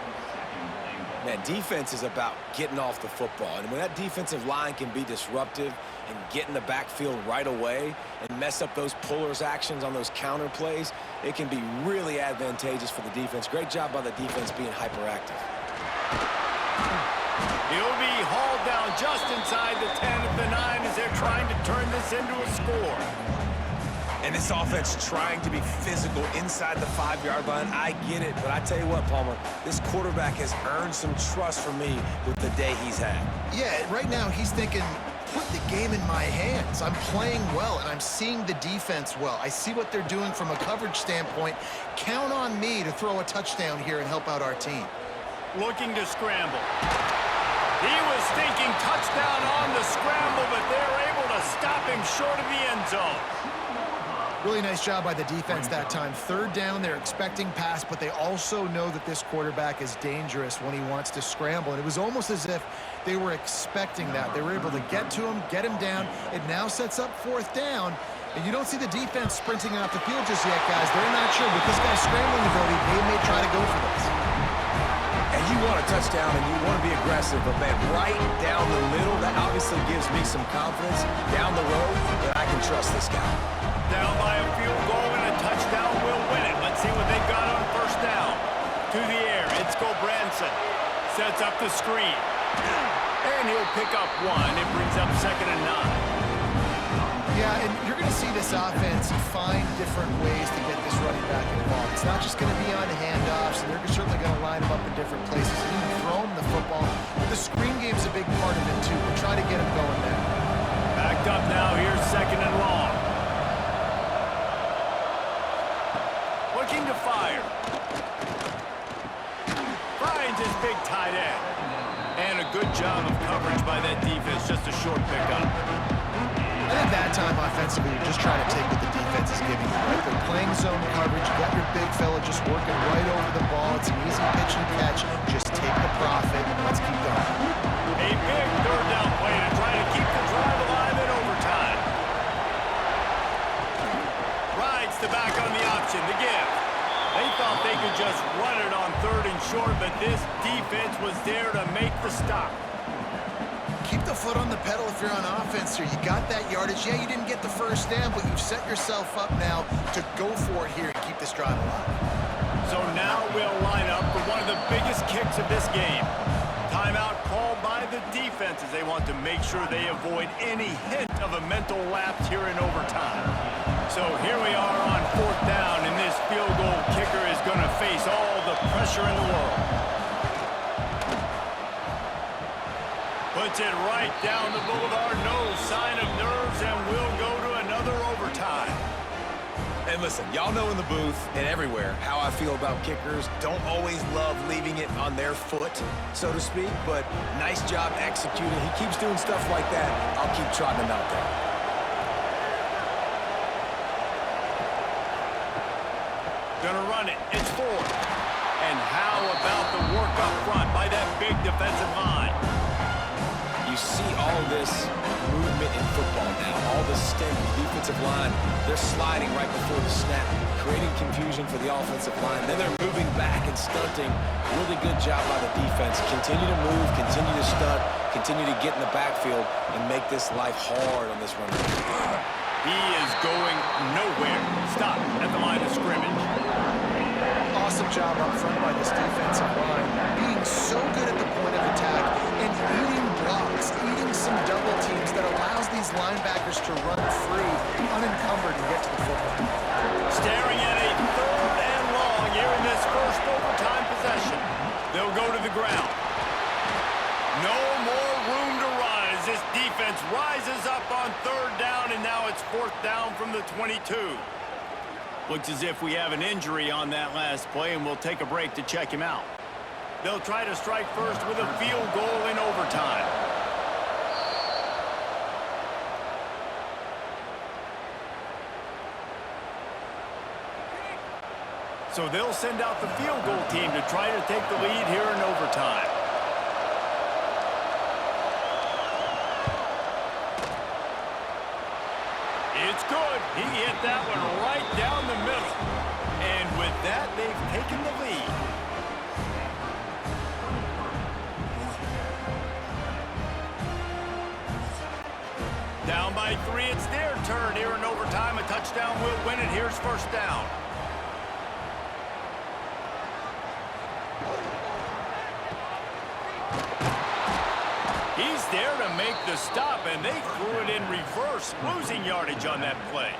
Man, defense is about getting off the football. And when that defensive line can be disruptive and get in the backfield right away and mess up those pullers actions on those counter plays, it can be really advantageous for the defense. Great job by the defense being hyperactive. He'll be hauled down just inside the 10 of the 9 as they're trying to turn this into a score. And this offense trying to be physical inside the 5-yard line. I get it, but I tell you what, Palmer, this quarterback has earned some trust from me with the day he's had. Yeah, right now he's thinking, put the game in my hands. I'm playing well, and I'm seeing the defense well. I see what they're doing from a coverage standpoint. Count on me to throw a touchdown here and help out our team. Looking to scramble. He was thinking touchdown on the scramble, but they're able to stop him short of the end zone. Really nice job by the defense that time. Third down, they're expecting pass, but they also know that this quarterback is dangerous when he wants to scramble. And it was almost as if they were expecting that. They were able to get to him, get him down. It now sets up fourth down. And you don't see the defense sprinting off the field just yet, guys. They're not sure. With this guy's scrambling ability, they may try to go for this. And you want a touchdown and you want to be aggressive, but man, right down the middle, that obviously gives me some confidence down the road that I can trust this guy. Down by a field goal and a touchdown will win it. Let's see what they've got on first down. To the air, it's Branson. Sets up the screen. And he'll pick up 1. It brings up 2nd and 9. Yeah, and you're going to see this offense find different ways to get this running back involved. It's not just going to be on handoffs, and they're certainly going to line him up in different places. And even throw him the football. But the screen game's a big part of it, too. We'll try to get him going there. Backed up now. Here's 2nd and long. Looking to fire. Finds his big tight end. And a good job of coverage by that defense. Just a short pickup. I think that time offensively, you're just trying to take what the defense is giving you, right? They're playing zone coverage. You got your big fella just working right over the ball. It's an easy pitch and catch. Just take the profit. Let's keep going. A big third down play to try to keep the drive alive in overtime. Rides the back on the option, the give. They thought they could just run it on 3rd and short, but this defense was there to make the stop. Keep the foot on the pedal if you're on offense here. You got that yardage. Yeah, you didn't get the first down, but you've set yourself up now to go for it here and keep this drive alive. So now we'll line up for one of the biggest kicks of this game. Timeout called by the defense as they want to make sure they avoid any hint of a mental lapse here in overtime. So here we are on 4th down, and this field goal kicker is going to face all the pressure in the world. Puts it right down the boulevard, no sign of nerves, and we'll go to another overtime. And listen, y'all know in the booth and everywhere how I feel about kickers. Don't always love leaving it on their foot, so to speak, but nice job executing. He keeps doing stuff like that. I'll keep trotting him out there. Gonna run it. It's 4. And how about the work up front by that big defensive line? You see all this movement in football now, all the stemming, defensive line, they're sliding right before the snap, creating confusion for the offensive line. Then they're moving back and stunting. Really good job by the defense. Continue to move, continue to stunt, continue to get in the backfield and make this life hard on this running back. He is going nowhere. Stop at the line of scrimmage. awesome job up front by this defensive line, being so good at the point of attack and eating blocks, eating some double teams that allows these linebackers to run free, unencumbered, and get to the football. Staring at a 3rd and long here in this first overtime possession. They'll go to the ground. No more room to run as this defense rises up on 3rd down, and now it's 4th down from the 22. Looks as if we have an injury on that last play, and we'll take a break to check him out. They'll try to strike first with a field goal in overtime. So they'll send out the field goal team to try to take the lead here in overtime. It's good. He hit that one right down the middle. And with that, they've taken the lead. Down by 3, it's their turn here in overtime. A touchdown will win it. Here's 1st down. He's there to make the stop, and they threw it in reverse, losing yardage on that play.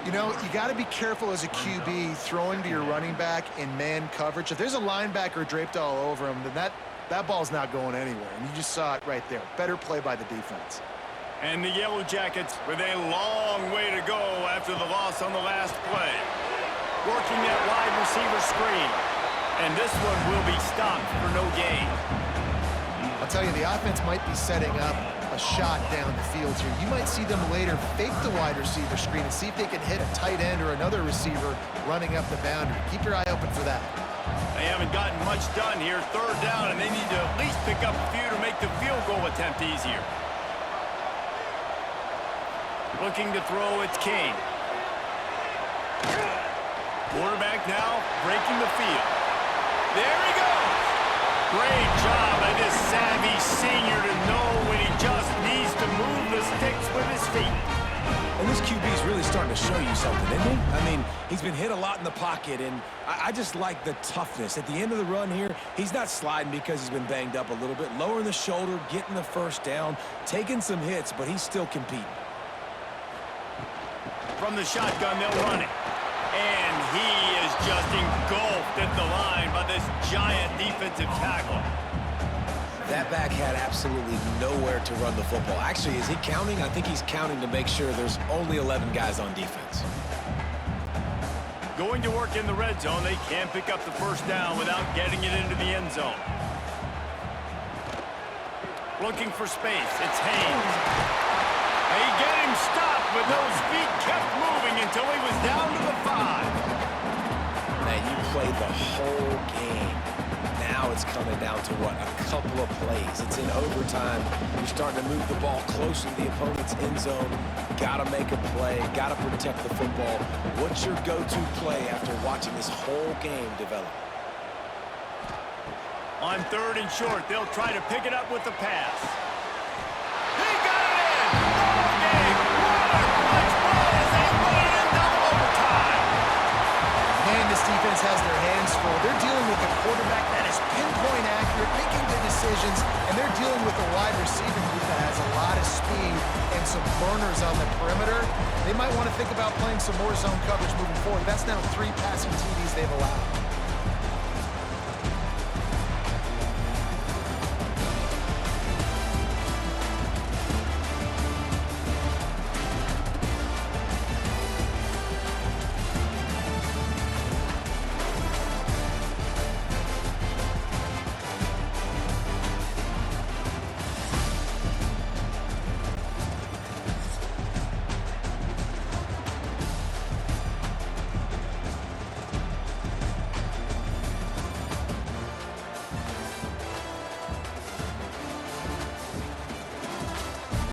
You know, you got to be careful as a QB throwing to your running back in man coverage. If there's a linebacker draped all over him, then that ball's not going anywhere. And you just saw it right there. Better play by the defense. And the Yellow Jackets with a long way to go after the loss on the last play. Working that wide receiver screen. And this one will be stopped for no gain. I'll tell you, the offense might be setting up a shot down the field here. You might see them later fake the wide receiver screen and see if they can hit a tight end or another receiver running up the boundary. Keep your eye open for that. They haven't gotten much done here. 3rd down, and they need to at least pick up a few to make the field goal attempt easier. Looking to throw, it's King. Quarterback now breaking the field. There he goes. Great job by this savvy senior to know when he just needs to move the sticks with his feet. And this QB's really starting to show you something, isn't he? I mean, he's been hit a lot in the pocket, and I just like the toughness. At the end of the run here, he's not sliding because he's been banged up a little bit. Lowering the shoulder, getting the 1st down, taking some hits, but he's still competing. From the shotgun, they'll run it. And he is just engulfed at the line by this giant defensive tackle. That back had absolutely nowhere to run the football. Actually, is he counting? I think he's counting to make sure there's only 11 guys on defense. Going to work in the red zone, they can't pick up the 1st down without getting it into the end zone. Looking for space, it's Haynes. They get him stopped, but those feet kept moving until he was down to the 5. Man, you played the whole game. Now it's coming down to, what, a couple of plays. It's in overtime. You're starting to move the ball closer to the opponent's end zone. Got to make a play. Got to protect the football. What's your go-to play after watching this whole game develop? On 3rd and short, they'll try to pick it up with the pass. He got it in! Ball game! What a clutch play as they put it in double overtime! Man, this defense has their hands full. They're dealing with a quarterback that is pinpoint accurate, making good decisions, and they're dealing with a wide receiver group that has a lot of speed and some burners on the perimeter. They might want to think about playing some more zone coverage moving forward. That's now 3 passing TDs they've allowed.